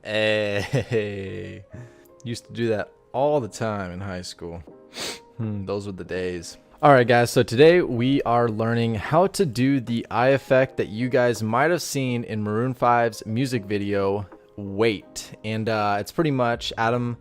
Hey, used to do that all the time in high school. Those were the days. All right, guys, so today we are learning how to do the eye effect that you guys might have seen in Maroon 5's music video, Wait. And it's pretty much Adam,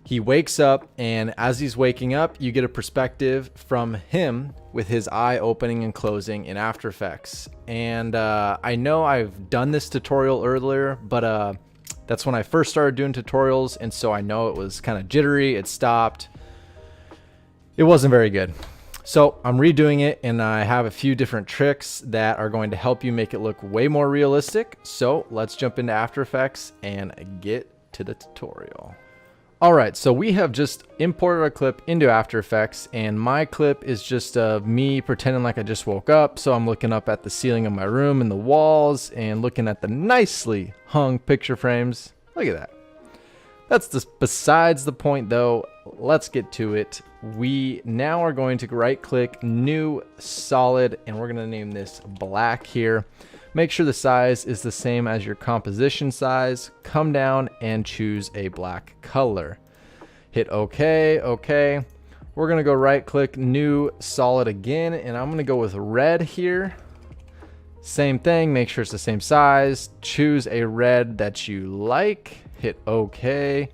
he wakes up, and as he's waking up, you get a perspective from him with his eye opening and closing in After Effects. And I know I've done this tutorial earlier, but that's when I first started doing tutorials, and so I know it was kind of jittery. It stopped. It wasn't very good. So I'm redoing it, and I have a few different tricks that are going to help you make it look way more realistic. So let's jump into After Effects and get to the tutorial. All right, so we have just imported our clip into After Effects, and my clip is just of me pretending like I just woke up. So I'm looking up at the ceiling of my room and the walls and looking at the nicely hung picture frames. Look at that. That's just besides the point though. Let's get to it. We now are going to right click, new, solid, and we're gonna name this black here. Make sure the size is the same as your composition size. Come down and choose a black color. Hit OK, OK. We're gonna go right click, new, solid again, and I'm gonna go with red here. Same thing, make sure it's the same size. Choose a red that you like. Hit OK.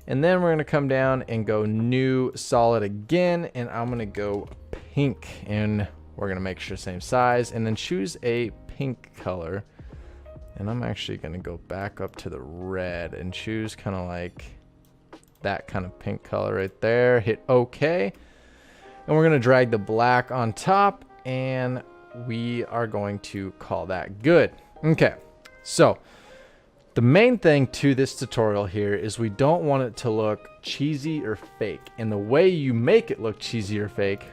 And then we're gonna come down and go new, solid again, and I'm gonna go pink, and we're gonna make sure same size, and then choose a pink color. And I'm actually gonna go back up to the red and choose kind of like that kind of pink color right there. Hit OK. And we're gonna drag the black on top, and we are going to call that good. Okay, so the main thing to this tutorial here is we don't want it to look cheesy or fake. And the way you make it look cheesy or fake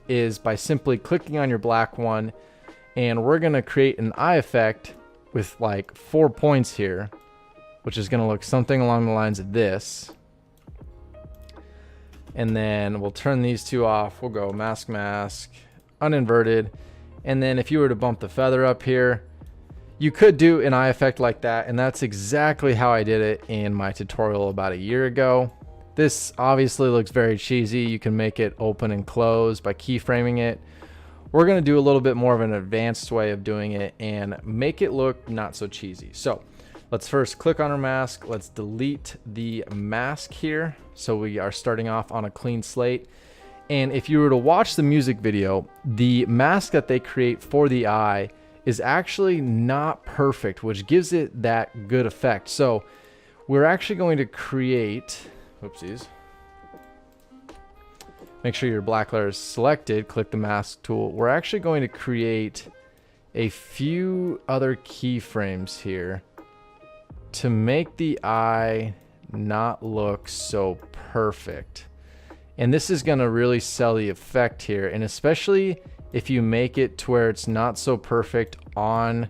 is by simply clicking on your black one, and we're gonna create an eye effect with like 4 points here, which is gonna look something along the lines of this. And then we'll turn these two off. We'll go mask, mask, uninverted. And then if you were to bump the feather up here, you could do an eye effect like that, and that's exactly how I did it in my tutorial about a year ago. This obviously looks very cheesy. You can make it open and close by keyframing it. We're gonna do a little bit more of an advanced way of doing it and make it look not so cheesy. So let's first click on our mask. Let's delete the mask here. So we are starting off on a clean slate. And if you were to watch the music video, the mask that they create for the eye is actually not perfect, which gives it that good effect. So we're actually going to create, whoopsies. Make sure your black layer is selected, click the mask tool. We're actually going to create a few other keyframes here to make the eye not look so perfect. And this is gonna really sell the effect here, and especially if you make it to where it's not so perfect on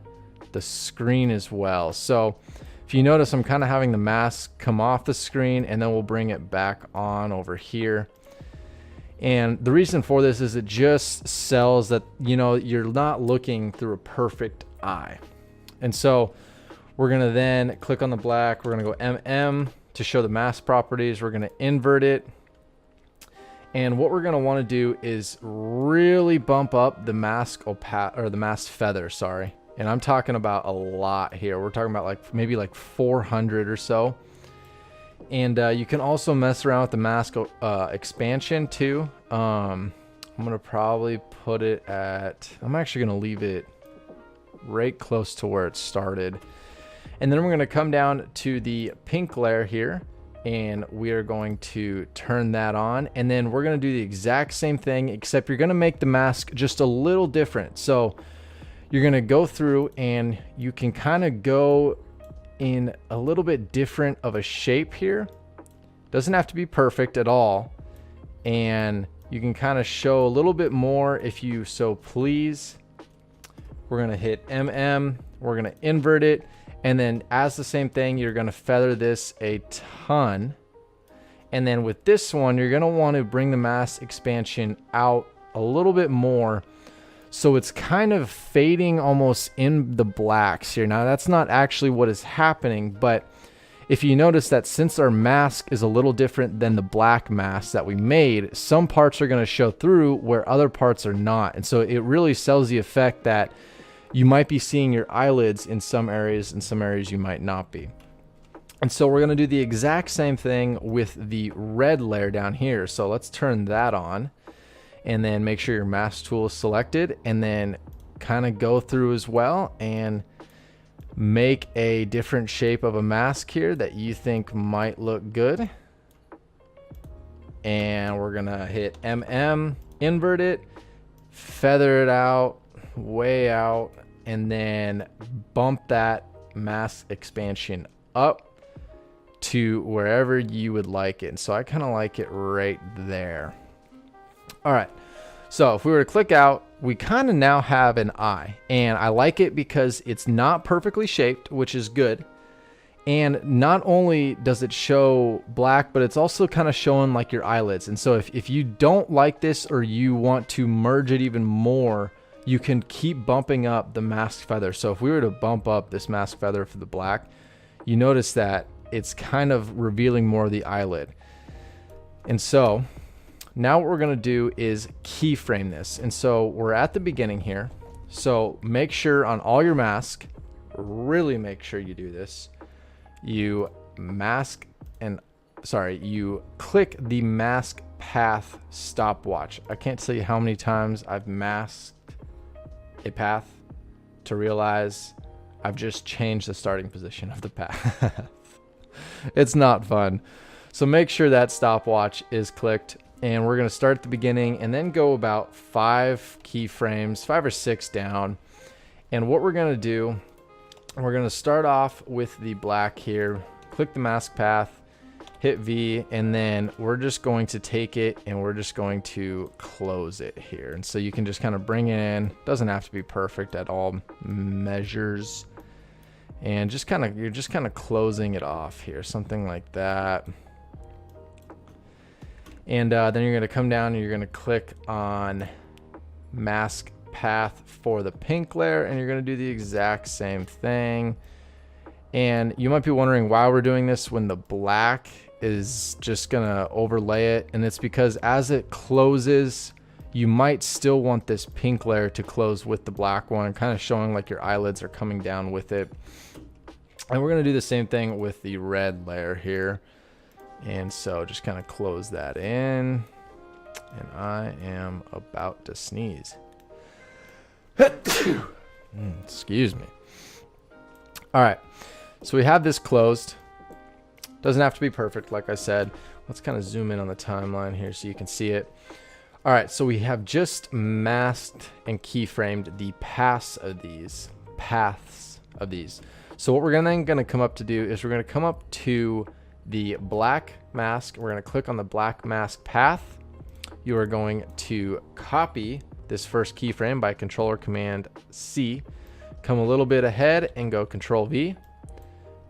the screen as well. So if you notice, I'm kind of having the mask come off the screen, and then we'll bring it back on over here. And the reason for this is it just sells that, you know, you're not looking through a perfect eye. And so we're gonna then click on the black, we're gonna go MM to show the mask properties, we're gonna invert it. And what we're gonna wanna do is really bump up the mask the mask feather, sorry. And I'm talking about a lot here. We're talking about like maybe like 400 or so. And you can also mess around with the mask expansion too. I'm gonna probably put it at, I'm actually gonna leave it right close to where it started. And then we're gonna come down to the pink layer here, and we are going to turn that on. And then we're gonna do the exact same thing, except you're gonna make the mask just a little different. So you're gonna go through, and you can kind of go in a little bit different of a shape here. Doesn't have to be perfect at all. And you can kind of show a little bit more if you so please. We're gonna hit MM, we're gonna invert it, and then as the same thing, you're gonna feather this a ton. And then with this one, you're gonna want to bring the mask expansion out a little bit more, so it's kind of fading almost in the blacks here. Now that's not actually what is happening, but if you notice that since our mask is a little different than the black mask that we made, some parts are going to show through where other parts are not. And so it really sells the effect that you might be seeing your eyelids in some areas, and some areas you might not be. And so we're going to do the exact same thing with the red layer down here. So let's turn that on, and then make sure your mask tool is selected, and then kind of go through as well and make a different shape of a mask here that you think might look good. And we're gonna hit invert it, feather it out, way out, and then bump that mask expansion up to wherever you would like it. And so I kind of like it right there. All right, so if we were to click out, we kind of now have an eye, and I like it because it's not perfectly shaped, which is good. And not only does it show black, but it's also kind of showing like your eyelids. And so if you don't like this, or you want to merge it even more, you can keep bumping up the mask feather. So if we were to bump up this mask feather for the black, you notice that it's kind of revealing more of the eyelid. And so now what we're going to do is keyframe this. And so we're at the beginning here. So make sure on all your mask, really make sure you do this. You click the mask path stopwatch. I can't tell you how many times I've masked a path to realize I've just changed the starting position of the path. It's not fun. So make sure that stopwatch is clicked. And we're going to start at the beginning and then go about 5 keyframes, 5 or 6 down. And what we're going to do, we're going to start off with the black here, click the mask path, hit V, and then we're just going to take it and we're just going to close it here. And so you can just kind of bring it in. Doesn't have to be perfect at all measures. And just kind of, you're just kind of closing it off here, something like that. And then you're going to come down and you're going to click on mask path for the pink layer, and you're going to do the exact same thing. And you might be wondering why we're doing this when the black is just going to overlay it. And it's because as it closes, you might still want this pink layer to close with the black one, kind of showing like your eyelids are coming down with it. And we're going to do the same thing with the red layer here. And so just kind of close that in. And I am about to sneeze. Excuse me. All right. So we have this closed. Doesn't have to be perfect, like I said. Let's kind of zoom in on the timeline here so you can see it. All right. So we have just masked and keyframed the paths of these. So what we're then going to come up to do is we're going to come up to the black mask. We're going to click on the black mask path. You are going to copy this first keyframe by Control or Command C. Come a little bit ahead and go Control V.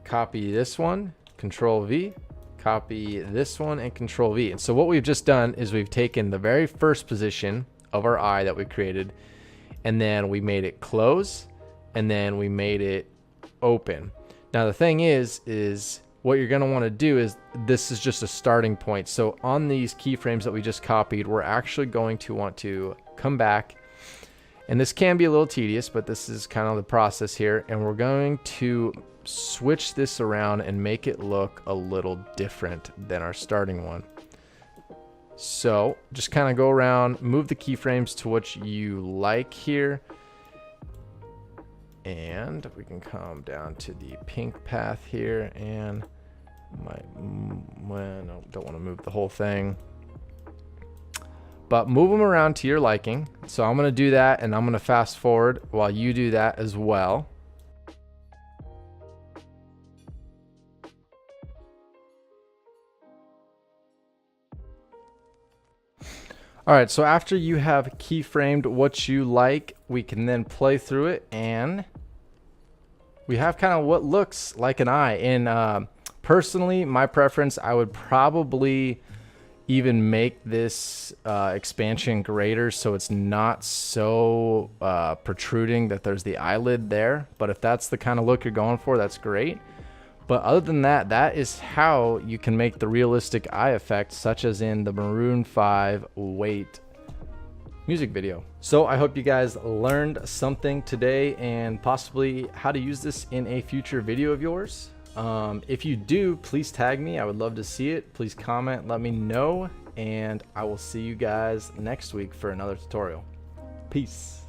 Copy this one, Control V. Copy this one and Control V. And so what we've just done is we've taken the very first position of our eye that we created, and then we made it close, and then we made it open. Now the thing is what you're going to want to do is, this is just a starting point. So on these keyframes that we just copied, we're actually going to want to come back, and this can be a little tedious, but this is kind of the process here. And we're going to switch this around and make it look a little different than our starting one. So just kind of go around, move the keyframes to what you like here. And we can come down to the pink path here, and no, don't want to move the whole thing, but move them around to your liking. So I'm going to do that, and I'm going to fast forward while you do that as well. All right, so after you have keyframed what you like, we can then play through it, and we have kind of what looks like an eye. And personally, my preference, I would probably even make this expansion greater so it's not so protruding that there's the eyelid there. But if that's the kind of look you're going for, that's great. But other than that, that is how you can make the realistic eye effect, such as in the Maroon 5 Wait music video. So I hope you guys learned something today and possibly how to use this in a future video of yours. If you do, please tag me. I would love to see it. Please comment, let me know, and I will see you guys next week for another tutorial. Peace.